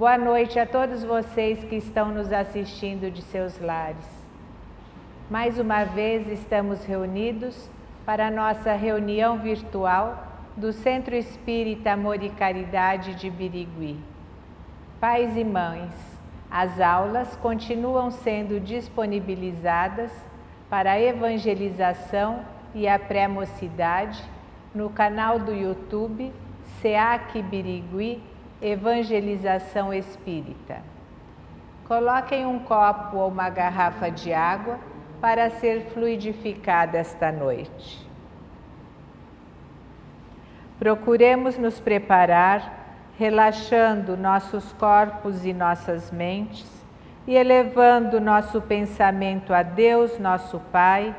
Boa noite a todos vocês que estão nos assistindo de seus lares. Mais uma vez estamos reunidos para a nossa reunião virtual do Centro Espírita Amor e Caridade de Birigui. Pais e mães, as aulas continuam sendo disponibilizadas para a evangelização e a pré-mocidade no canal do YouTube SEAC Birigui Evangelização Espírita. Coloquem um copo ou uma garrafa de água para ser fluidificada esta noite. Procuremos nos preparar, relaxando nossos corpos e nossas mentes e elevando nosso pensamento a Deus, nosso Pai,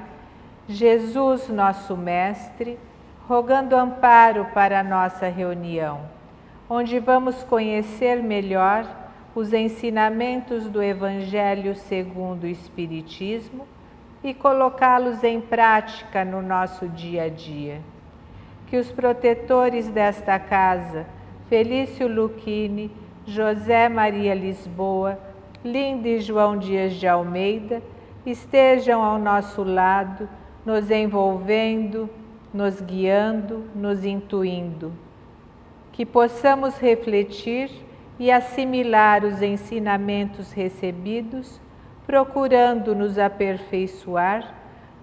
Jesus, nosso Mestre, rogando amparo para a nossa reunião, onde vamos conhecer melhor os ensinamentos do Evangelho segundo o Espiritismo e colocá-los em prática no nosso dia a dia. Que os protetores desta casa, Felício Lucchini, José Maria Lisboa, Linda e João Dias de Almeida, estejam ao nosso lado, nos envolvendo, nos guiando, nos intuindo. Que possamos refletir e assimilar os ensinamentos recebidos, procurando nos aperfeiçoar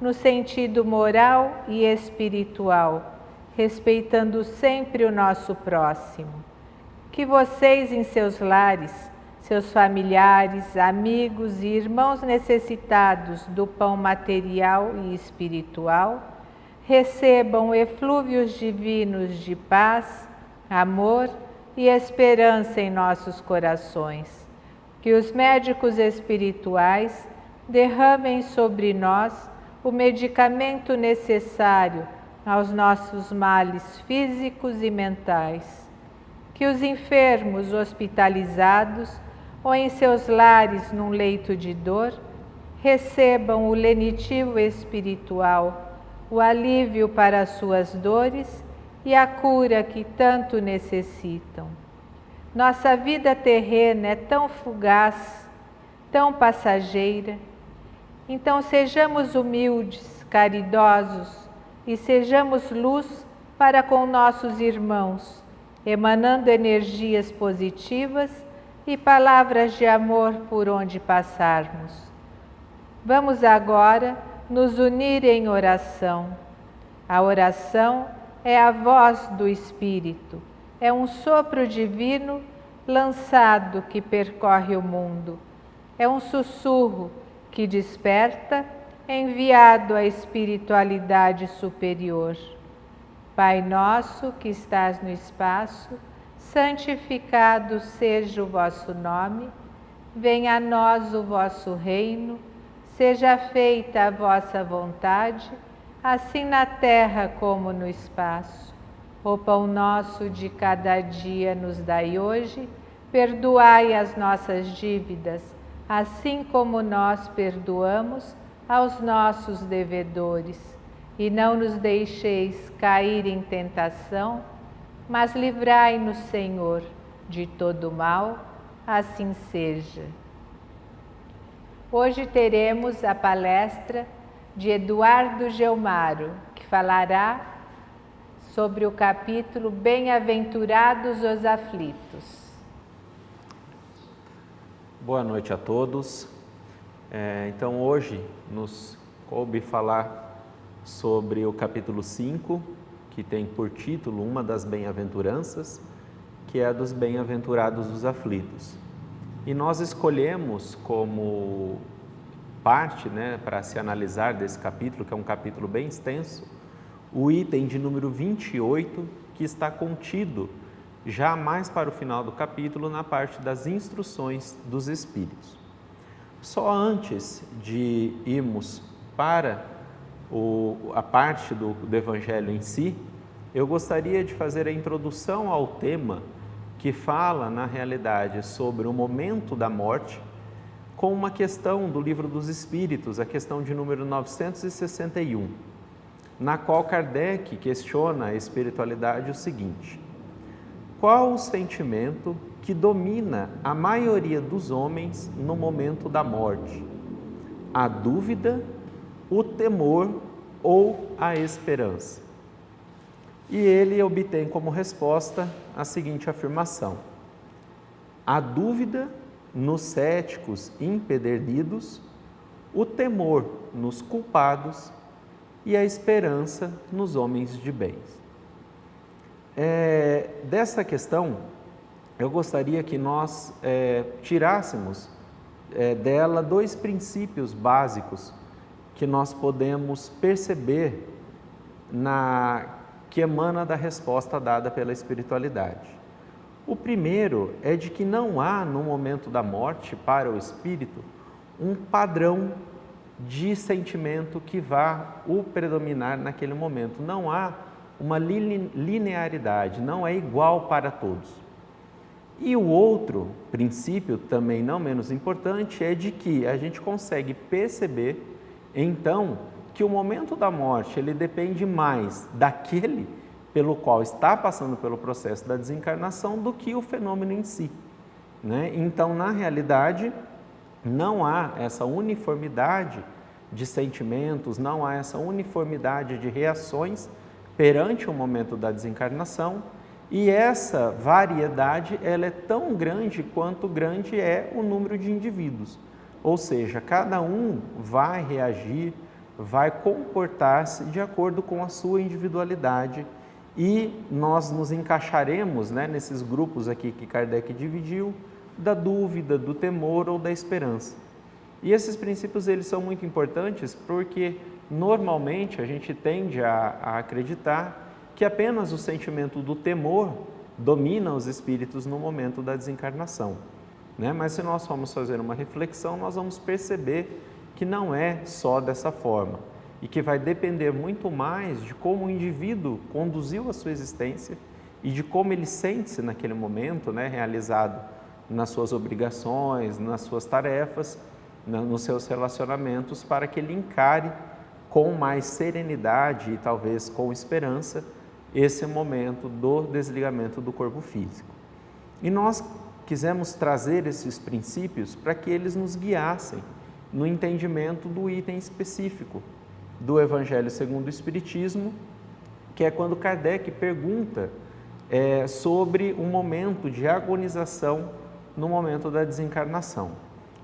no sentido moral e espiritual, respeitando sempre o nosso próximo. Que vocês em seus lares, seus familiares, amigos e irmãos necessitados do pão material e espiritual, recebam eflúvios divinos de paz, amor e esperança em nossos corações. Que os médicos espirituais derramem sobre nós o medicamento necessário aos nossos males físicos e mentais. Que os enfermos hospitalizados ou em seus lares num leito de dor recebam o lenitivo espiritual, o alívio para as suas dores e a cura que tanto necessitam. Nossa vida terrena é tão fugaz, tão passageira. Então sejamos humildes, caridosos e sejamos luz para com nossos irmãos, emanando energias positivas e palavras de amor por onde passarmos. Vamos agora nos unir em oração. A oração é a voz do Espírito, é um sopro divino lançado que percorre o mundo. É um sussurro que desperta, enviado à espiritualidade superior. Pai nosso que estás no espaço, santificado seja o vosso nome, venha a nós o vosso reino, seja feita a vossa vontade, assim na terra como no espaço. O pão nosso de cada dia nos dai hoje, perdoai as nossas dívidas, assim como nós perdoamos aos nossos devedores. E não nos deixeis cair em tentação, mas livrai-nos, Senhor, de todo mal, assim seja. Hoje teremos a palestra de Eduardo Gelmaro, que falará sobre o capítulo Bem-aventurados os aflitos. Boa noite a todos. Então hoje nos coube falar sobre o capítulo 5, que tem por título uma das bem-aventuranças, que é a dos bem-aventurados os aflitos. E nós escolhemos como parte, para se analisar desse capítulo, que é um capítulo bem extenso, o item de número 28, que está contido já mais para o final do capítulo, na parte das instruções dos Espíritos. Só antes de irmos para a parte do Evangelho em si, eu gostaria de fazer a introdução ao tema que fala, na realidade, sobre o momento da morte, com uma questão do Livro dos Espíritos, a questão de número 961, na qual Kardec questiona a espiritualidade o seguinte: qual o sentimento que domina a maioria dos homens no momento da morte? A dúvida, o temor ou a esperança? E ele obtém como resposta a seguinte afirmação: a dúvida nos céticos impedernidos, o temor nos culpados e a esperança nos homens de bens. Dessa questão, eu gostaria que nós tirássemos dela dois princípios básicos que nós podemos perceber que emana da resposta dada pela espiritualidade. O primeiro é de que não há, no momento da morte, para o espírito, um padrão de sentimento que vá o predominar naquele momento. Não há uma linearidade, não é igual para todos. E o outro princípio, também não menos importante, é de que a gente consegue perceber, então, que o momento da morte ele depende mais daquele pelo qual está passando pelo processo da desencarnação do que o fenômeno em si, né? Então, na realidade, não há essa uniformidade de sentimentos, não há essa uniformidade de reações perante o momento da desencarnação, e essa variedade ela é tão grande quanto grande é o número de indivíduos, ou seja, cada um vai reagir, vai comportar-se de acordo com a sua individualidade, e nós nos encaixaremos, né, nesses grupos aqui que Kardec dividiu, da dúvida, do temor ou da esperança. E esses princípios eles são muito importantes porque normalmente a gente tende a acreditar que apenas o sentimento do temor domina os espíritos no momento da desencarnação, né? Mas se nós formos fazer uma reflexão, nós vamos perceber que não é só dessa forma e que vai depender muito mais de como o indivíduo conduziu a sua existência e de como ele sente-se naquele momento, né, realizado nas suas obrigações, nas suas tarefas, nos seus relacionamentos, para que ele encare com mais serenidade e talvez com esperança esse momento do desligamento do corpo físico. E nós quisemos trazer esses princípios para que eles nos guiassem no entendimento do item específico do Evangelho segundo o Espiritismo, que é quando Kardec pergunta sobre um momento de agonização no momento da desencarnação.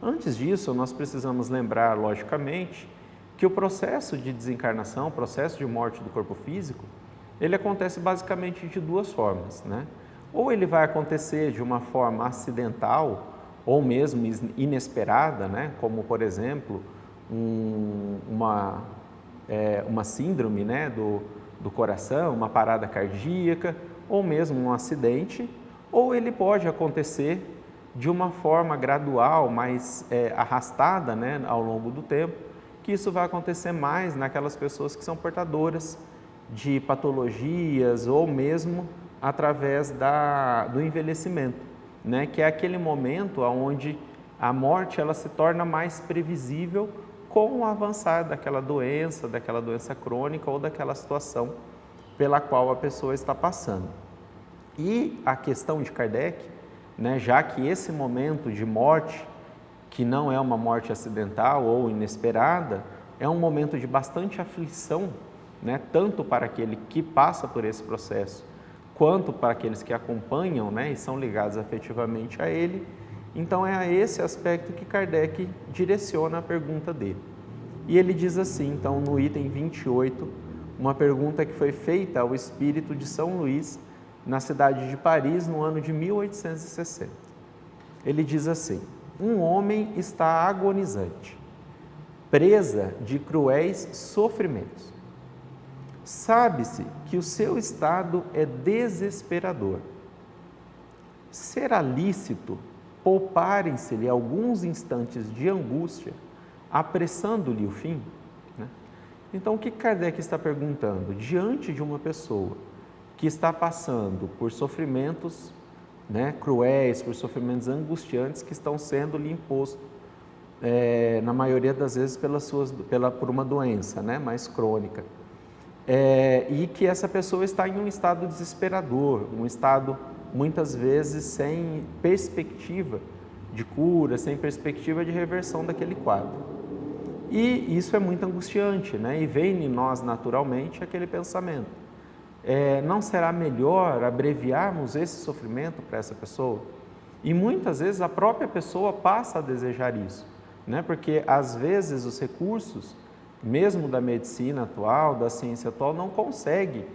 Antes disso, nós precisamos lembrar, logicamente, que o processo de desencarnação, o processo de morte do corpo físico, ele acontece basicamente de duas formas, né? Ou ele vai acontecer de uma forma acidental ou mesmo inesperada, né? Como, por exemplo, uma síndrome, né, do coração, uma parada cardíaca, ou mesmo um acidente, ou ele pode acontecer de uma forma gradual, mais arrastada, né, ao longo do tempo, que isso vai acontecer mais naquelas pessoas que são portadoras de patologias ou mesmo através do envelhecimento, né, que é aquele momento onde a morte ela se torna mais previsível com o avançar daquela doença crônica ou daquela situação pela qual a pessoa está passando. E a questão de Kardec, né, já que esse momento de morte, que não é uma morte acidental ou inesperada, é um momento de bastante aflição, né, tanto para aquele que passa por esse processo, quanto para aqueles que acompanham, né, e são ligados afetivamente a ele. Então é a esse aspecto que Kardec direciona a pergunta dele. E ele diz assim, então, no item 28, uma pergunta que foi feita ao espírito de São Luís, na cidade de Paris, no ano de 1860. Ele diz assim: um homem está agonizante, presa de cruéis sofrimentos. Sabe-se que o seu estado é desesperador. Será lícito pouparem-se-lhe alguns instantes de angústia, apressando-lhe o fim? Então, o que Kardec está perguntando? Diante de uma pessoa que está passando por sofrimentos, né, cruéis, por sofrimentos angustiantes que estão sendo lhe impostos, na maioria das vezes por uma doença, né, mais crônica, e que essa pessoa está em um estado desesperador, um estado muitas vezes sem perspectiva de cura, sem perspectiva de reversão daquele quadro. E isso é muito angustiante, né? E vem em nós naturalmente aquele pensamento: não será melhor abreviarmos esse sofrimento para essa pessoa? E muitas vezes a própria pessoa passa a desejar isso, né? Porque às vezes os recursos, mesmo da medicina atual, da ciência atual, não consegue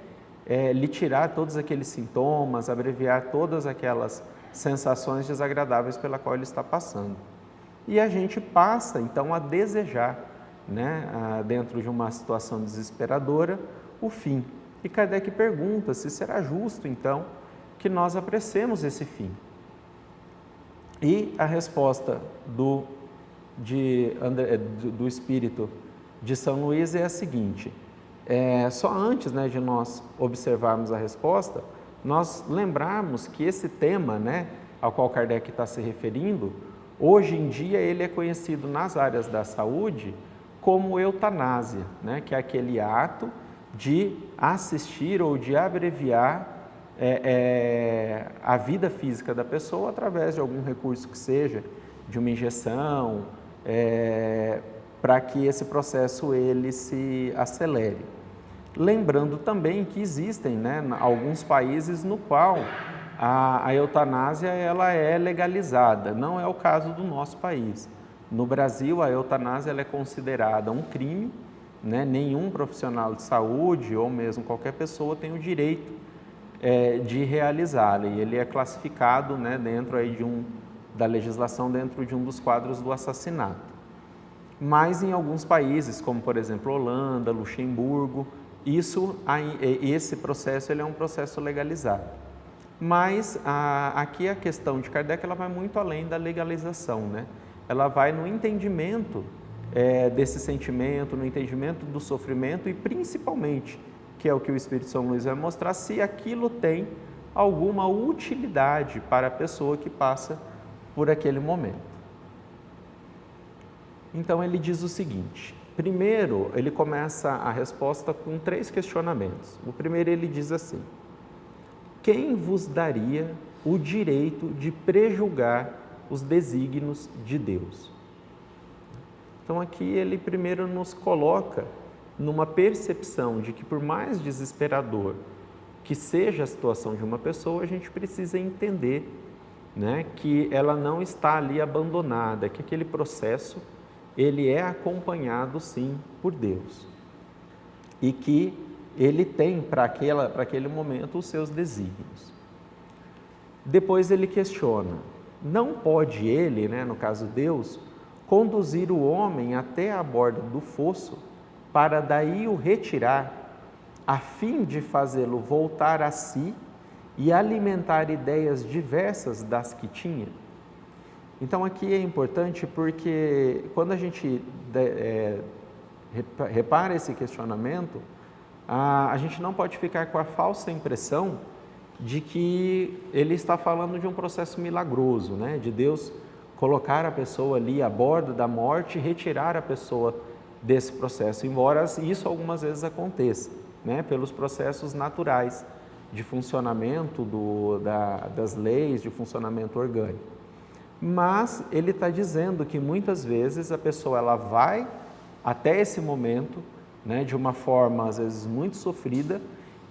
lhe tirar todos aqueles sintomas, abreviar todas aquelas sensações desagradáveis pela qual ele está passando. E a gente passa então a desejar, né, dentro de uma situação desesperadora, o fim. E Kardec pergunta se será justo então que nós apressemos esse fim. E a resposta do espírito de São Luís é a seguinte: só antes, né, de nós observarmos a resposta, nós lembrarmos que esse tema, né, ao qual Kardec está se referindo, hoje em dia ele é conhecido nas áreas da saúde como eutanásia, né, que é aquele ato de assistir ou de abreviar a vida física da pessoa através de algum recurso que seja, de uma injeção, para que esse processo ele se acelere. Lembrando também que existem, né, alguns países no qual a eutanásia ela é legalizada. Não é o caso do nosso país. No Brasil, a eutanásia ela é considerada um crime, né? Nenhum profissional de saúde ou mesmo qualquer pessoa tem o direito de realizá-la. E ele é classificado, né, dentro aí da legislação, dentro de um dos quadros do assassinato. Mas em alguns países, como por exemplo Holanda, Luxemburgo, esse processo ele é um processo legalizado. Mas aqui a questão de Kardec ela vai muito além da legalização, né? Ela vai no entendimento desse sentimento, no entendimento do sofrimento e principalmente, que é o que o Espírito São Luís vai mostrar, se aquilo tem alguma utilidade para a pessoa que passa por aquele momento. Então ele diz o seguinte: primeiro ele começa a resposta com 3 questionamentos. O primeiro ele diz assim: quem vos daria o direito de prejulgar os desígnios de Deus? Então aqui ele primeiro nos coloca numa percepção de que por mais desesperador que seja a situação de uma pessoa, a gente precisa entender, né, que ela não está ali abandonada, que aquele processo ele é acompanhado sim por Deus e que ele tem para aquele momento os seus desígnios. Depois ele questiona: não pode ele, né, no caso Deus, conduzir o homem até a borda do fosso para daí o retirar, a fim de fazê-lo voltar a si e alimentar ideias diversas das que tinha? Então aqui é importante porque quando a gente repara esse questionamento, a gente não pode ficar com a falsa impressão de que ele está falando de um processo milagroso, né? De Deus colocar a pessoa ali à borda da morte e retirar a pessoa desse processo, embora isso algumas vezes aconteça, né? Pelos processos naturais de funcionamento das leis, de funcionamento orgânico. Mas ele está dizendo que muitas vezes a pessoa ela vai até esse momento, né, de uma forma às vezes muito sofrida,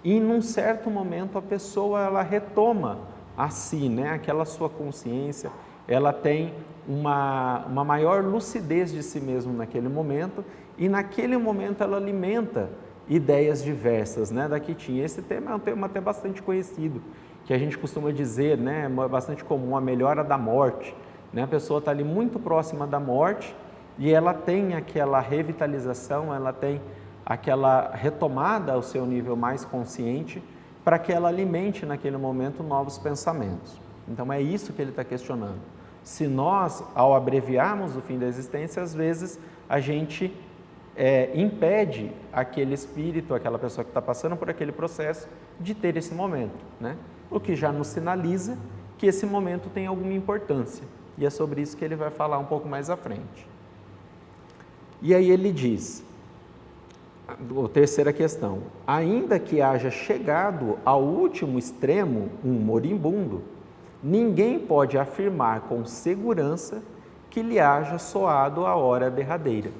e num certo momento a pessoa ela retoma a si, né, aquela sua consciência, ela tem uma maior lucidez de si mesmo naquele momento, e naquele momento ela alimenta ideias diversas, né, da que tinha. Esse tema é um tema até bastante conhecido, que a gente costuma dizer, né, é bastante comum, a melhora da morte, né? A pessoa está ali muito próxima da morte e ela tem aquela revitalização, ela tem aquela retomada ao seu nível mais consciente para que ela alimente naquele momento novos pensamentos. Então é isso que ele está questionando. Se nós, ao abreviarmos o fim da existência, às vezes a gente impede aquele espírito, aquela pessoa que está passando por aquele processo, de ter esse momento, né? O que já nos sinaliza que esse momento tem alguma importância. E é sobre isso que ele vai falar um pouco mais à frente. E aí ele diz: a terceira questão, ainda que haja chegado ao último extremo um moribundo, ninguém pode afirmar com segurança que lhe haja soado a hora derradeira.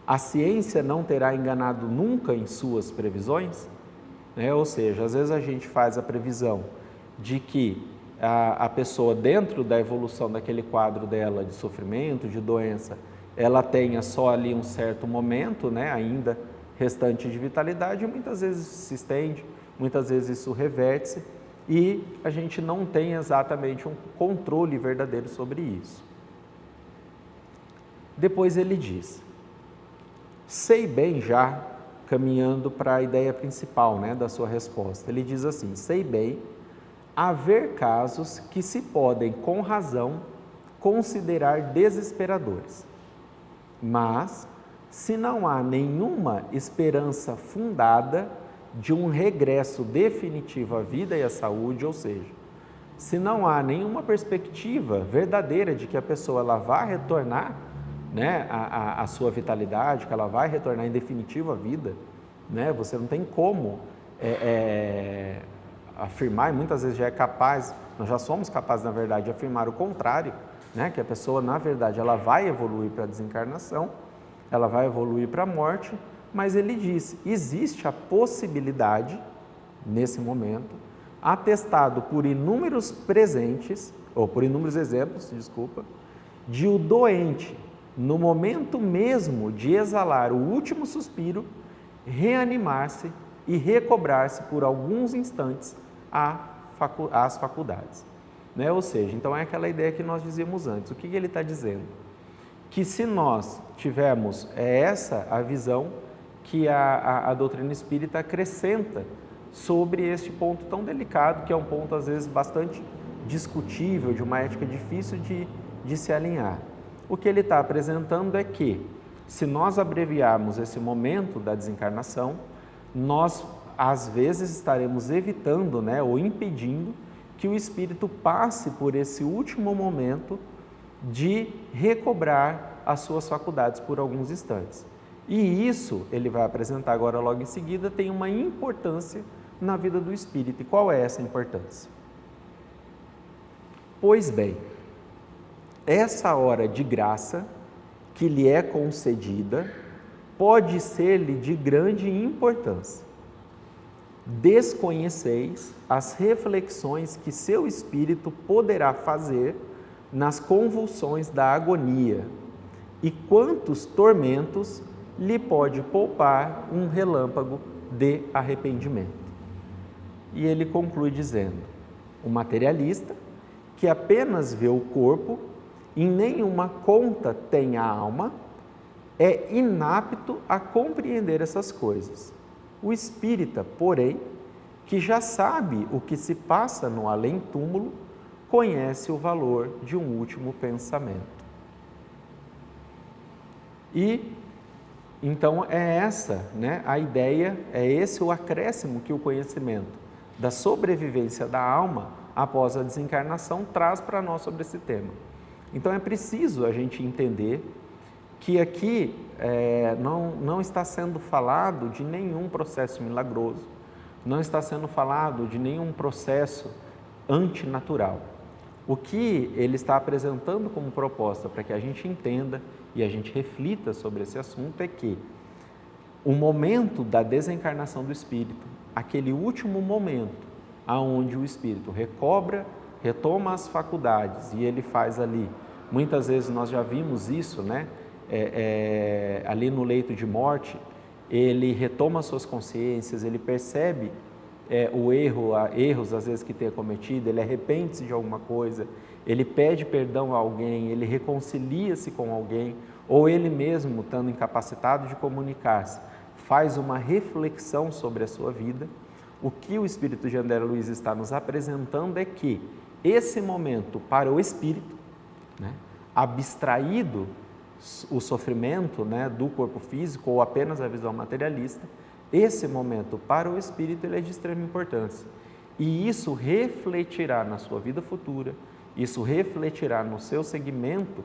A ciência não terá enganado nunca em suas previsões? Ou seja, às vezes a gente faz a previsão de que a pessoa, dentro da evolução daquele quadro dela de sofrimento, de doença, ela tenha só ali um certo momento, ainda restante de vitalidade, e muitas vezes se estende, muitas vezes isso reverte-se, e a gente não tem exatamente um controle verdadeiro sobre isso. Depois ele diz, sei bem já, caminhando para a ideia principal da sua resposta, ele diz assim, sei bem haver casos que se podem, com razão, considerar desesperadores, mas se não há nenhuma esperança fundada de um regresso definitivo à vida e à saúde, ou seja, se não há nenhuma perspectiva verdadeira de que a pessoa ela vai retornar a sua vitalidade, que ela vai retornar em definitivo à vida, você não tem como afirmar, e muitas vezes já é capaz, nós já somos capazes, na verdade, de afirmar o contrário, que a pessoa, na verdade, ela vai evoluir para a desencarnação, ela vai evoluir para a morte, mas ele diz, existe a possibilidade, nesse momento, atestado por inúmeros presentes, ou por inúmeros exemplos, de o doente, no momento mesmo de exalar o último suspiro, reanimar-se e recobrar-se por alguns instantes às faculdades. Ou seja, então é aquela ideia que nós dizíamos antes. O que ele está dizendo? Que se nós tivermos essa a visão que a doutrina espírita acrescenta sobre este ponto tão delicado, que é um ponto às vezes bastante discutível, de uma ética difícil de se alinhar. O que ele está apresentando é que, se nós abreviarmos esse momento da desencarnação, nós às vezes estaremos evitando ou impedindo que o espírito passe por esse último momento de recobrar as suas faculdades por alguns instantes. E isso, ele vai apresentar agora logo em seguida, tem uma importância na vida do espírito. E qual é essa importância? Pois bem, essa hora de graça que lhe é concedida pode ser-lhe de grande importância. Desconheceis as reflexões que seu espírito poderá fazer nas convulsões da agonia e quantos tormentos lhe pode poupar um relâmpago de arrependimento. E ele conclui dizendo, o materialista, que apenas vê o corpo, em nenhuma conta tem a alma, é inapto a compreender essas coisas. O espírita, porém, que já sabe o que se passa no além-túmulo, conhece o valor de um último pensamento. E, então, é essa a ideia, é esse o acréscimo que o conhecimento da sobrevivência da alma após a desencarnação traz para nós sobre esse tema. Então, é preciso a gente entender que aqui não está sendo falado de nenhum processo milagroso, não está sendo falado de nenhum processo antinatural. O que ele está apresentando como proposta para que a gente entenda e a gente reflita sobre esse assunto é que o momento da desencarnação do espírito, aquele último momento aonde o espírito retoma as faculdades e ele faz ali, muitas vezes nós já vimos isso, ali no leito de morte, ele retoma suas consciências, ele percebe erros às vezes que tenha cometido, ele arrepende-se de alguma coisa, ele pede perdão a alguém, ele reconcilia-se com alguém, ou ele mesmo, estando incapacitado de comunicar-se, faz uma reflexão sobre a sua vida. O que o Espírito de André Luiz está nos apresentando é que esse momento para o espírito, abstraído o sofrimento do corpo físico ou apenas a visão materialista, esse momento para o espírito ele é de extrema importância. E isso refletirá na sua vida futura, isso refletirá no seu segmento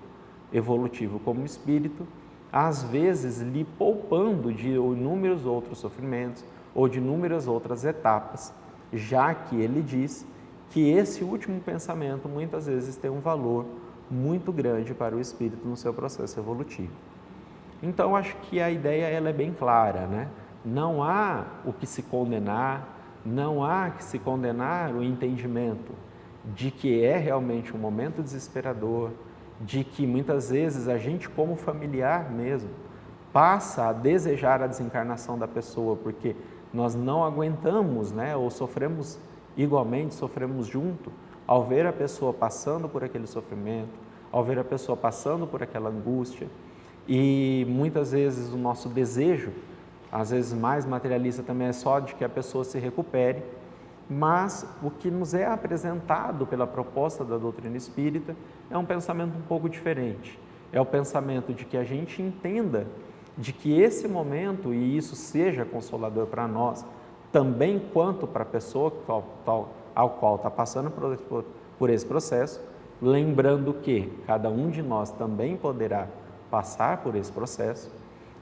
evolutivo como espírito às vezes lhe poupando de inúmeros outros sofrimentos ou de inúmeras outras etapas, já que ele diz que esse último pensamento muitas vezes tem um valor muito grande para o espírito no seu processo evolutivo. Então, acho que a ideia ela é bem clara, né? Não há o que se condenar, não há que se condenar o entendimento de que é realmente um momento desesperador, de que muitas vezes a gente, como familiar mesmo, passa a desejar a desencarnação da pessoa, porque nós não aguentamos, né? Ou sofremos igualmente, sofremos junto, ao ver a pessoa passando por aquele sofrimento, ao ver a pessoa passando por aquela angústia. E muitas vezes o nosso desejo, às vezes mais materialista também, é só de que a pessoa se recupere, mas o que nos é apresentado pela proposta da doutrina espírita é um pensamento um pouco diferente. É o pensamento de que a gente entenda de que esse momento, e isso seja consolador para nós, também quanto para a pessoa ao qual está passando por esse processo, lembrando que cada um de nós também poderá passar por esse processo,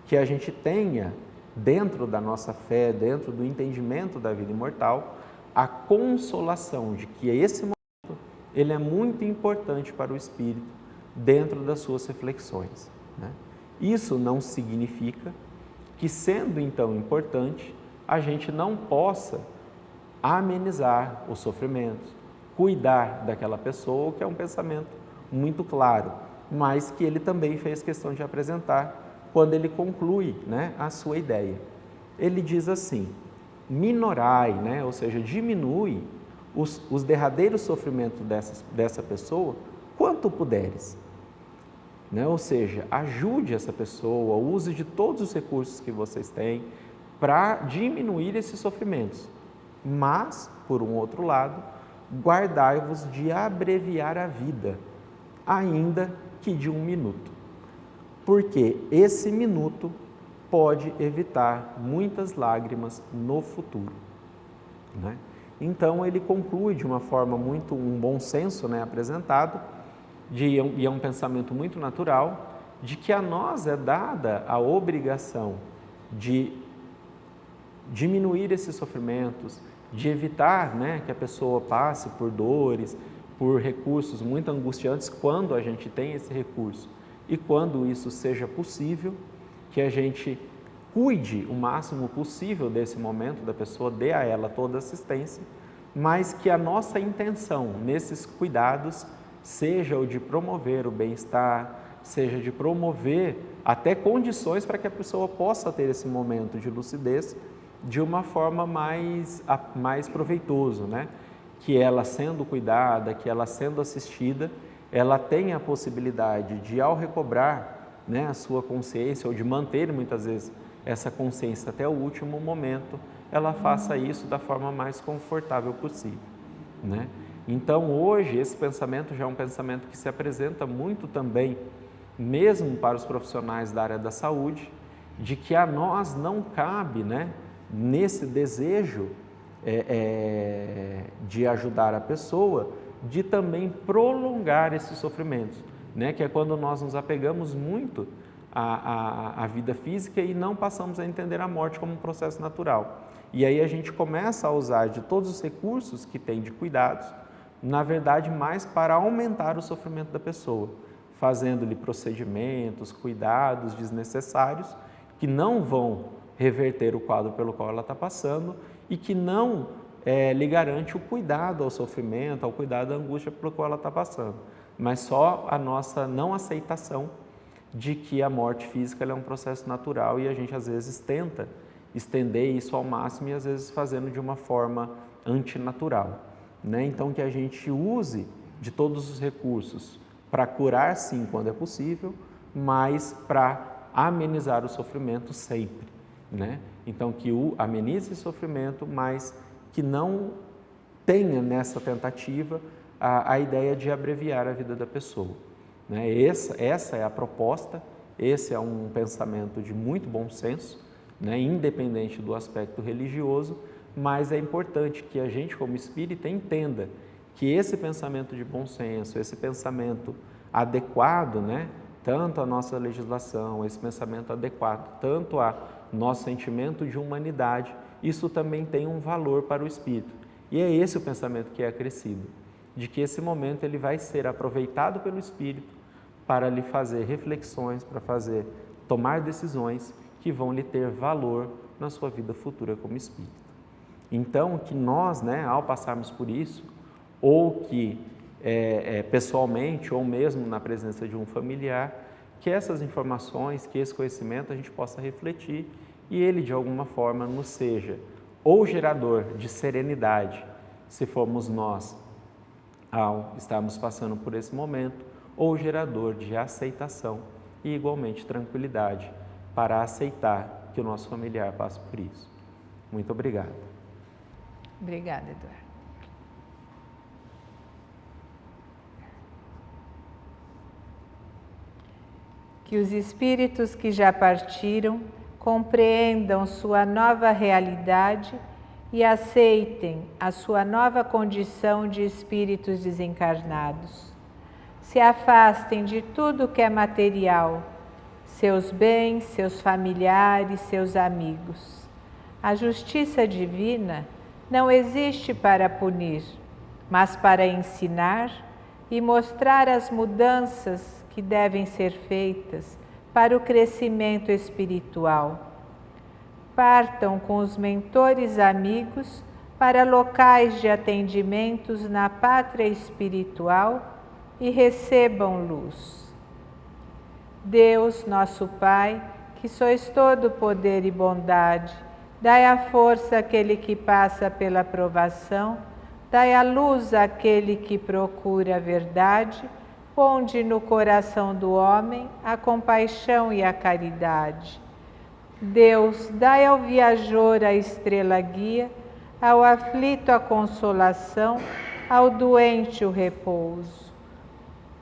que a gente tenha dentro da nossa fé, dentro do entendimento da vida imortal, a consolação de que esse momento ele é muito importante para o espírito dentro das suas reflexões, né? Isso não significa que, sendo então importante, a gente não possa amenizar os sofrimentos, cuidar daquela pessoa, que é um pensamento muito claro, mas que ele também fez questão de apresentar quando ele conclui, né, a sua ideia. Ele diz assim: minorai, né, ou seja, diminui os derradeiros sofrimentos dessa pessoa quanto puderes. Né? Ou seja, ajude essa pessoa, use de todos os recursos que vocês têm para diminuir esses sofrimentos. Mas, por um outro lado, guardai-vos de abreviar a vida, ainda que de 1 minuto. Porque esse minuto pode evitar muitas lágrimas no futuro. Né? Então, ele conclui de uma forma muito, um bom senso, né, apresentado, e é um pensamento muito natural, de que a nós é dada a obrigação de diminuir esses sofrimentos, de evitar, né, que a pessoa passe por dores, por recursos muito angustiantes quando a gente tem esse recurso. E quando isso seja possível, que a gente cuide o máximo possível desse momento da pessoa, dê a ela toda a assistência, mas que a nossa intenção nesses cuidados seja o de promover o bem-estar, seja de promover até condições para que a pessoa possa ter esse momento de lucidez de uma forma mais proveitoso, né? Que ela sendo cuidada, que ela sendo assistida, ela tenha a possibilidade de, ao recobrar, né, a sua consciência, ou de manter muitas vezes essa consciência até o último momento, ela faça isso da forma mais confortável possível, né? Então, hoje, esse pensamento já é um pensamento que se apresenta muito também, mesmo para os profissionais da área da saúde, de que a nós não cabe, né, nesse desejo de ajudar a pessoa, de também prolongar esses sofrimentos, né, que é quando nós nos apegamos muito à vida física e não passamos a entender a morte como um processo natural. E aí a gente começa a usar de todos os recursos que tem de cuidados, na verdade, mais para aumentar o sofrimento da pessoa, fazendo-lhe procedimentos, cuidados desnecessários, que não vão reverter o quadro pelo qual ela está passando e que não lhe garante o cuidado ao sofrimento, ao cuidado à angústia pelo qual ela está passando, mas só a nossa não aceitação de que a morte física é um processo natural e a gente às vezes tenta estender isso ao máximo e às vezes fazendo de uma forma antinatural. Né? Então, que a gente use de todos os recursos para curar, sim, quando é possível, mas para amenizar o sofrimento sempre. Né? Então, que amenize o sofrimento, mas que não tenha nessa tentativa a ideia de abreviar a vida da pessoa. Né? Essa é a proposta, esse é um pensamento de muito bom senso, né? Independente do aspecto religioso, mas é importante que a gente, como espírita, entenda que esse pensamento de bom senso, esse pensamento adequado, né, tanto a nossa legislação, esse pensamento adequado, tanto a nosso sentimento de humanidade, isso também tem um valor para o espírito. E é esse o pensamento que é acrescido, de que esse momento ele vai ser aproveitado pelo espírito para lhe fazer reflexões, para tomar decisões que vão lhe ter valor na sua vida futura como espírito. Então, que nós, ao passarmos por isso, ou que pessoalmente, ou mesmo na presença de um familiar, que essas informações, que esse conhecimento a gente possa refletir e ele de alguma forma nos seja ou gerador de serenidade, se formos nós ao estarmos passando por esse momento, ou gerador de aceitação e igualmente tranquilidade para aceitar que o nosso familiar passe por isso. Muito obrigado. Obrigada, Eduardo. Que os espíritos que já partiram compreendam sua nova realidade e aceitem a sua nova condição de espíritos desencarnados. Se afastem de tudo que é material, seus bens, seus familiares, seus amigos. A justiça divina não existe para punir, mas para ensinar e mostrar as mudanças que devem ser feitas para o crescimento espiritual. Partam com os mentores amigos para locais de atendimentos na pátria espiritual e recebam luz. Deus, nosso Pai, que sois todo poder e bondade, dai a força àquele que passa pela provação, dai a luz àquele que procura a verdade, ponde no coração do homem a compaixão e a caridade. Deus, dai ao viajor a estrela guia, ao aflito a consolação, ao doente o repouso.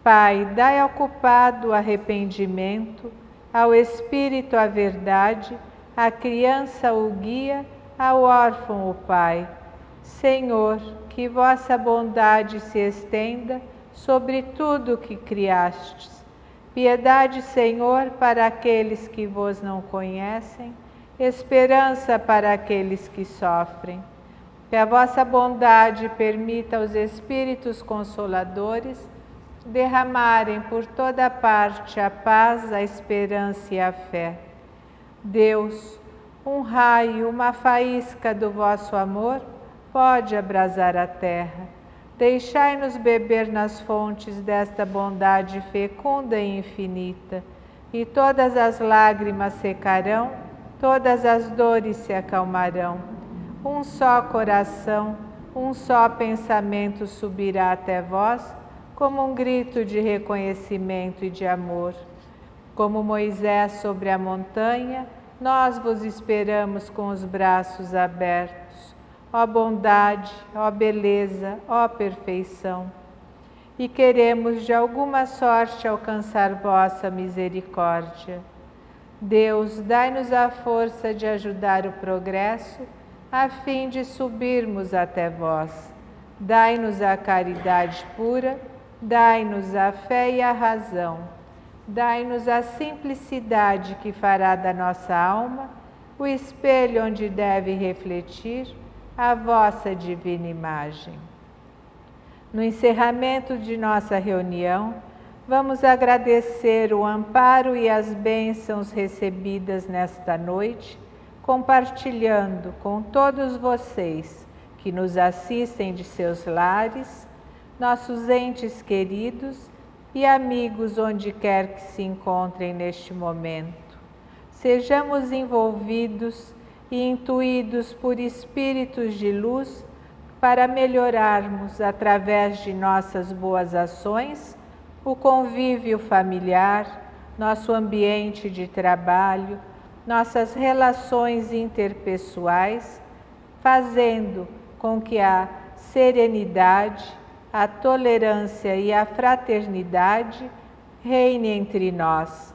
Pai, dai ao culpado o arrependimento, ao espírito a verdade, à criança o guia, ao órfão o Pai. Senhor, que vossa bondade se estenda sobre tudo o que criastes. Piedade, Senhor, para aqueles que vos não conhecem, esperança para aqueles que sofrem. Que a vossa bondade permita aos Espíritos Consoladores derramarem por toda parte a paz, a esperança e a fé. Deus, um raio, uma faísca do vosso amor pode abrasar a terra. Deixai-nos beber nas fontes desta bondade fecunda e infinita, e todas as lágrimas secarão, todas as dores se acalmarão. Um só coração, um só pensamento subirá até vós, como um grito de reconhecimento e de amor. Como Moisés sobre a montanha, nós vos esperamos com os braços abertos. Ó bondade, ó beleza, ó perfeição. E queremos de alguma sorte alcançar vossa misericórdia. Deus, dai-nos a força de ajudar o progresso, a fim de subirmos até vós. Dai-nos a caridade pura, dai-nos a fé e a razão. Dai-nos a simplicidade que fará da nossa alma o espelho onde deve refletir a vossa divina imagem. No encerramento de nossa reunião, vamos agradecer o amparo e as bênçãos recebidas nesta noite, compartilhando com todos vocês que nos assistem de seus lares, nossos entes queridos e amigos onde quer que se encontrem neste momento. Sejamos envolvidos e intuídos por espíritos de luz para melhorarmos, através de nossas boas ações, o convívio familiar, nosso ambiente de trabalho, nossas relações interpessoais, fazendo com que a serenidade, a tolerância e a fraternidade reine entre nós.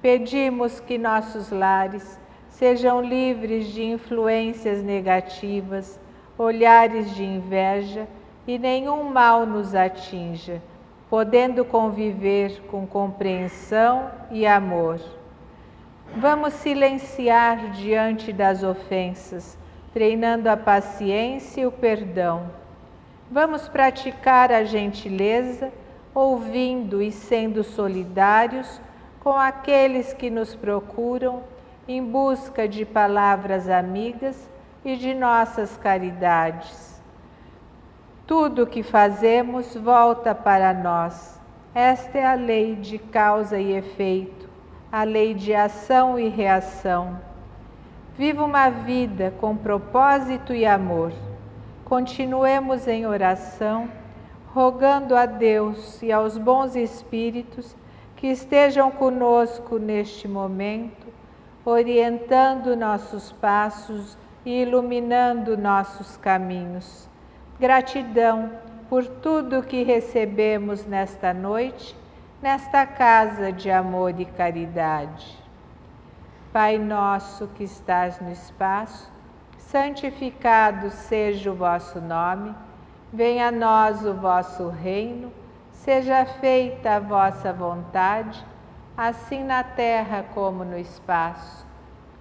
Pedimos que nossos lares sejam livres de influências negativas, olhares de inveja e nenhum mal nos atinja, podendo conviver com compreensão e amor. Vamos silenciar diante das ofensas, treinando a paciência e o perdão. Vamos praticar a gentileza, ouvindo e sendo solidários com aqueles que nos procuram em busca de palavras amigas e de nossas caridades. Tudo o que fazemos volta para nós. Esta é a lei de causa e efeito, a lei de ação e reação. Viva uma vida com propósito e amor. Continuemos em oração, rogando a Deus e aos bons espíritos que estejam conosco neste momento, orientando nossos passos e iluminando nossos caminhos. Gratidão por tudo que recebemos nesta noite, nesta casa de amor e caridade. Pai nosso que estás no espaço, santificado seja o vosso nome, venha a nós o vosso reino, seja feita a vossa vontade, assim na terra como no espaço.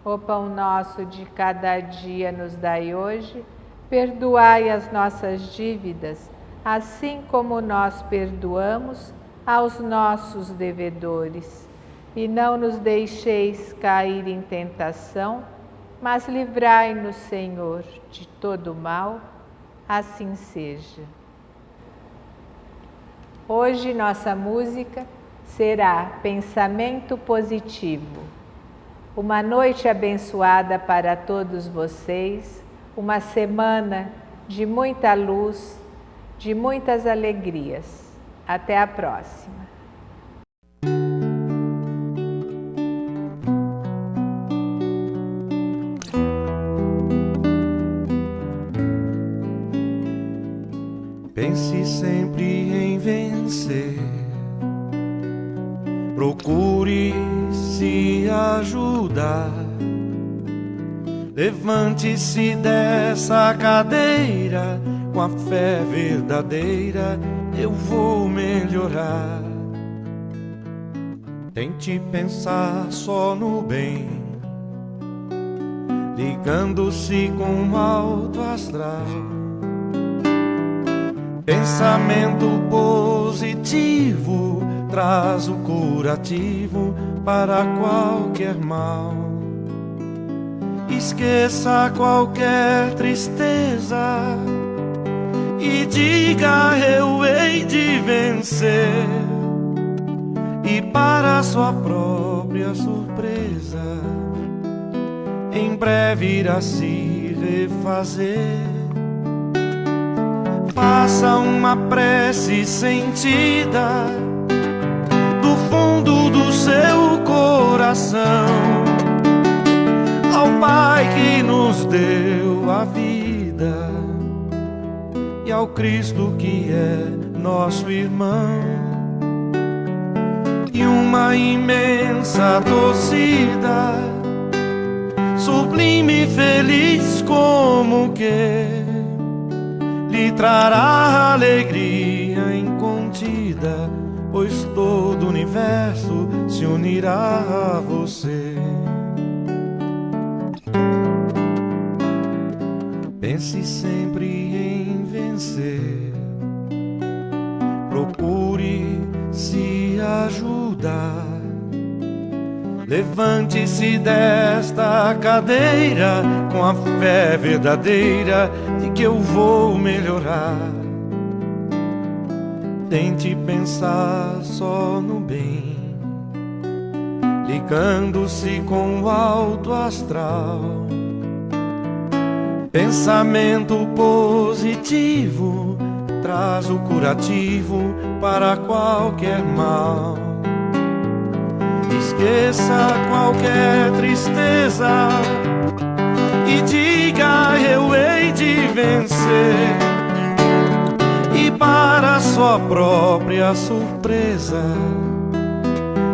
O pão nosso de cada dia nos dai hoje, perdoai as nossas dívidas, assim como nós perdoamos aos nossos devedores. E não nos deixeis cair em tentação, mas livrai-nos, Senhor, de todo mal, assim seja. Hoje nossa música será Pensamento Positivo. Uma noite abençoada para todos vocês, uma semana de muita luz, de muitas alegrias. Até a próxima. Pense sempre em vencer, procure se ajudar. Levante-se dessa cadeira, com a fé verdadeira eu vou melhorar. Tente pensar só no bem, ligando-se com o alto astral. Pensamento positivo traz o curativo para qualquer mal. Esqueça qualquer tristeza e diga: eu hei de vencer. E para sua própria surpresa, em breve irá se refazer. Faça uma prece sentida do fundo do seu coração ao Pai que nos deu a vida e ao Cristo que é nosso irmão. E uma imensa torcida, sublime e feliz como que lhe trará alegria incontida, pois todo o universo se unirá a você. Pense sempre em vencer, procure se ajudar. Levante-se desta cadeira com a fé verdadeira de que eu vou melhorar. Tente pensar só no bem, ligando-se com o alto astral. Pensamento positivo traz o curativo para qualquer mal. Esqueça qualquer tristeza e diga: eu hei de vencer. E para sua própria surpresa,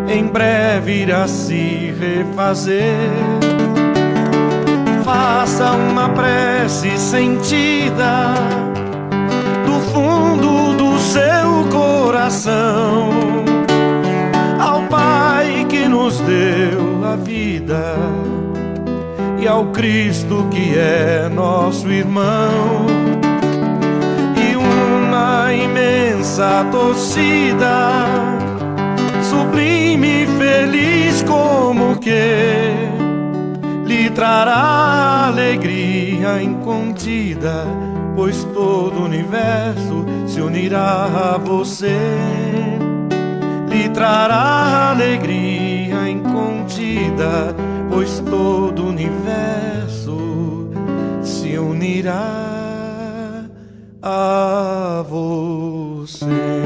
em breve irá se refazer. Faça uma prece sentida do fundo do seu coração. Ao Pai que nos deu a vida e ao Cristo que é nosso irmão, e uma imensa torcida, sublime e feliz como que lhe trará alegria incontida, pois todo o universo se unirá a você. Lhe trará alegria incontida, pois todo o universo se unirá a você.